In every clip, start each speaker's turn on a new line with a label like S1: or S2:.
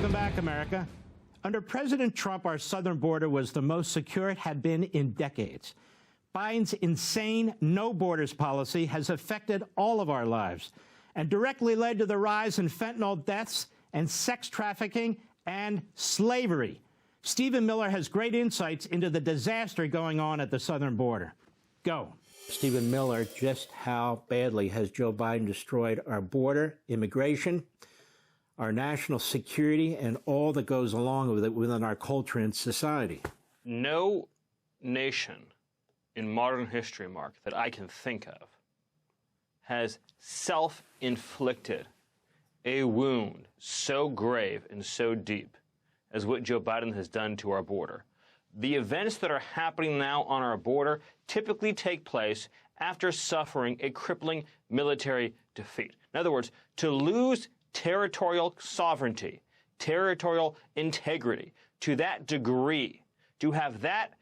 S1: Welcome back, America. Under President Trump, our southern border was the most secure it had been in decades. Biden's insane no borders policy has affected all of our lives and directly led to the rise in fentanyl deaths and sex trafficking and slavery. Stephen Miller has great insights into the disaster going on at the southern border. Go. Stephen Miller, just how badly has Joe Biden destroyed our border, immigration, our national security, and all that goes along with it within our culture and society?
S2: No nation in modern history, Mark, that I can think of has self-inflicted a wound so grave and so deep as what Joe Biden has done to our border. The events that are happening now on our border typically take place after suffering a crippling military defeat. In other words, to lose territorial sovereignty, territorial integrity to that degree, to have that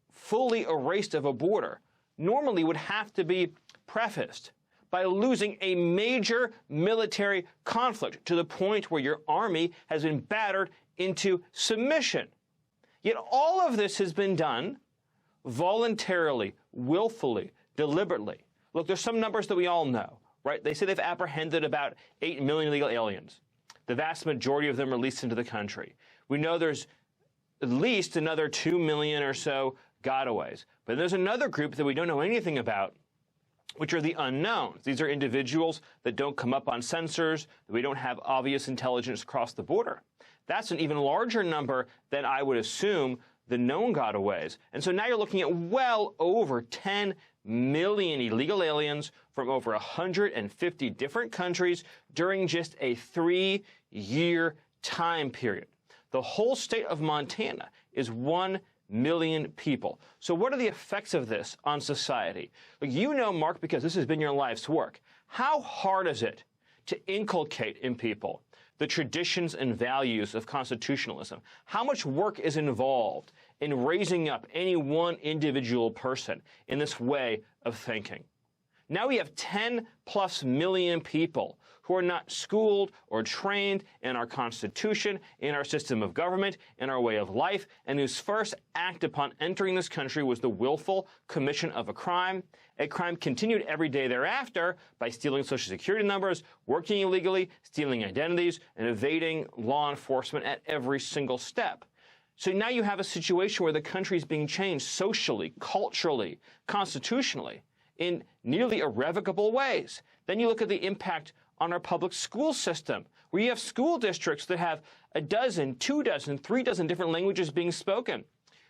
S2: fully erased of a border, normally would have to be prefaced by losing a major military conflict to the point where your army has been battered into submission. Yet all of this has been done voluntarily, willfully, deliberately. Look, there's some numbers that we all know, right? They say they've apprehended about 8 million illegal aliens. The vast majority of them released into the country. We know there's at least another 2 million or so gotaways. But there's another group that we don't know anything about, which are the unknowns. These are individuals that don't come up on sensors, that we don't have obvious intelligence across the border. That's an even larger number than I would assume the known gotaways. And so now you're looking at well over 10 million illegal aliens from over 150 different countries during just a 3-year time period. The whole state of Montana is 1 million people. So what are the effects of this on society? Look, you know, Mark, because this has been your life's work, how hard is it to inculcate in people the traditions and values of constitutionalism? How much work is involved in raising up any one individual person in this way of thinking? Now we have 10+ million people who are not schooled or trained in our Constitution, in our system of government, in our way of life, and whose first act upon entering this country was the willful commission of a crime continued every day thereafter by stealing Social Security numbers, working illegally, stealing identities, and evading law enforcement at every single step. So now you have a situation where the country is being changed socially, culturally, constitutionally, in nearly irrevocable ways. Then you look at the impact on our public school system, where you have school districts that have a dozen, 2 dozen, 3 dozen different languages being spoken,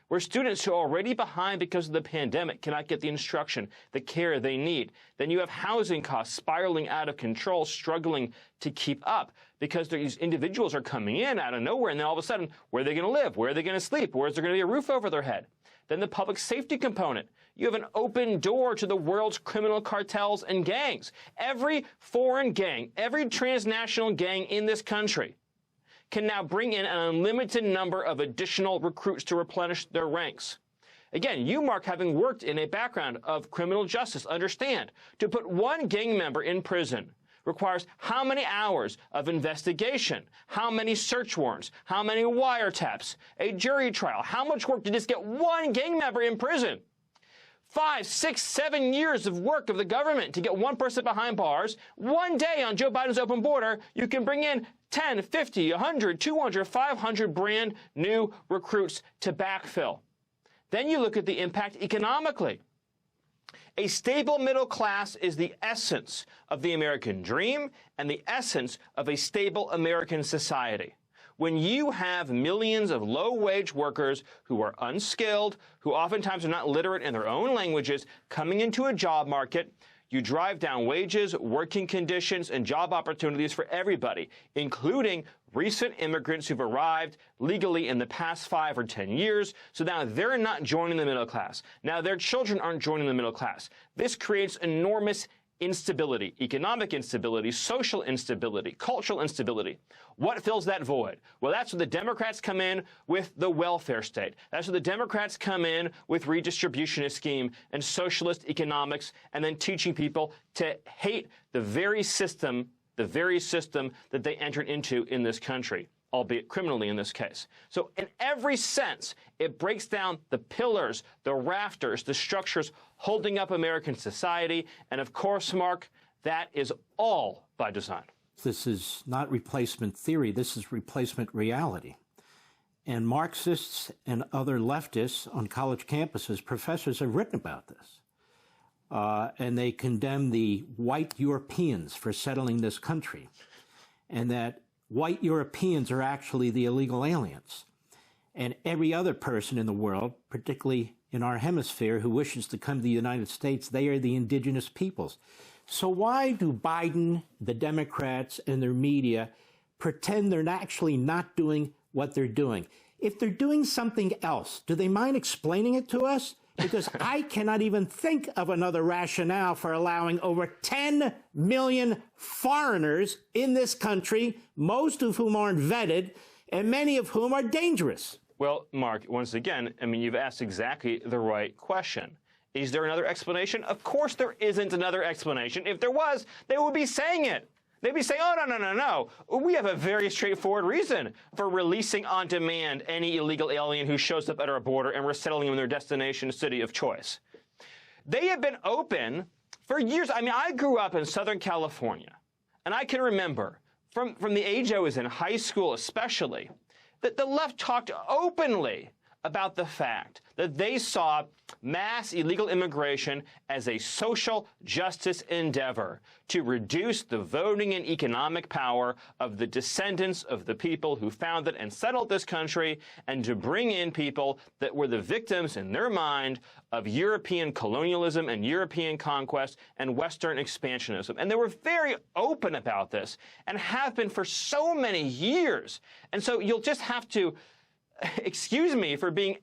S2: where students who are already behind because of the pandemic cannot get the instruction, the care they need. Then you have housing costs spiraling out of control, struggling to keep up because these individuals are coming in out of nowhere, and then all of a sudden, where are they going to live? Where are they going to sleep? Where is there going to be a roof over their head? Then the public safety component. You have an open door to the world's criminal cartels and gangs. Every foreign gang, every transnational gang in this country can now bring in an unlimited number of additional recruits to replenish their ranks. Again, you, Mark, having worked in a background of criminal justice, understand to put one gang member in prison requires how many hours of investigation, how many search warrants, how many wiretaps, a jury trial, how much work to just get one gang member in prison. 5, 6, 7 years of work of the government to get one person behind bars. One day on Joe Biden's open border, you can bring in 10, 50, 100, 200, 500 brand new recruits to backfill. Then you look at the impact economically. A stable middle class is the essence of the American dream and the essence of a stable American society. When you have millions of low-wage workers who are unskilled, who oftentimes are not literate in their own languages, coming into a job market, you drive down wages, working conditions, and job opportunities for everybody, including recent immigrants who've arrived legally in the past 5 or 10 years. So now they're not joining the middle class. Now their children aren't joining the middle class. This creates enormous instability, economic instability, social instability, cultural instability. What fills that void? Well, that's where the Democrats come in with the welfare state. That's where the Democrats come in with redistributionist scheme and socialist economics, and then teaching people to hate the very system that they entered into in this country. albeit criminally in this case. So in every sense, it breaks down the pillars, the rafters, the structures holding up American society. And of course, Mark, that is all by design.
S1: This is not replacement theory. This is replacement reality. And Marxists and other leftists on college campuses, professors have written about this. And they condemn the white Europeans for settling this country. And that white Europeans are actually the illegal aliens. And every other person in the world, particularly in our hemisphere, who wishes to come to the United States, they are the indigenous peoples. So why do Biden, the Democrats, and their media pretend they're actually not doing what they're doing? If they're doing something else, do they mind explaining it to us? Because I cannot even think of another rationale for allowing over 10 million foreigners in this country, most of whom aren't vetted, and many of whom are dangerous.
S2: Well, Mark, once again, I mean, you've asked exactly the right question. Is there another explanation? Of course there isn't another explanation. If there was, they would be saying it. They'd be saying, oh, no. We have a very straightforward reason for releasing on demand any illegal alien who shows up at our border and resettling them in their destination city of choice. They have been open for years. I mean, I grew up in Southern California, and I can remember from the age I was in high school especially, that the left talked openly about the fact that they saw mass illegal immigration as a social justice endeavor to reduce the voting and economic power of the descendants of the people who founded and settled this country, and to bring in people that were the victims in their mind of European colonialism and European conquest and Western expansionism. And they were very open about this and have been for so many years. And so you'll just have to excuse me for being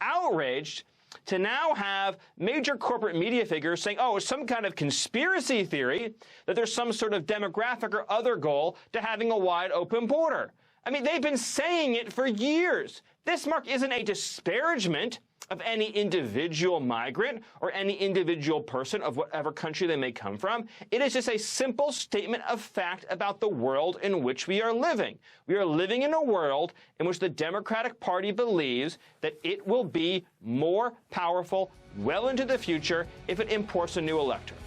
S2: outraged to now have major corporate media figures saying, oh, it's some kind of conspiracy theory that there's some sort of demographic or other goal to having a wide open border. I mean, they've been saying it for years. This, Mark, isn't a disparagement of any individual migrant or any individual person of whatever country they may come from. It is just a simple statement of fact about the world in which we are living. We are living in a world in which the Democratic Party believes that it will be more powerful well into the future if it imports a new electorate.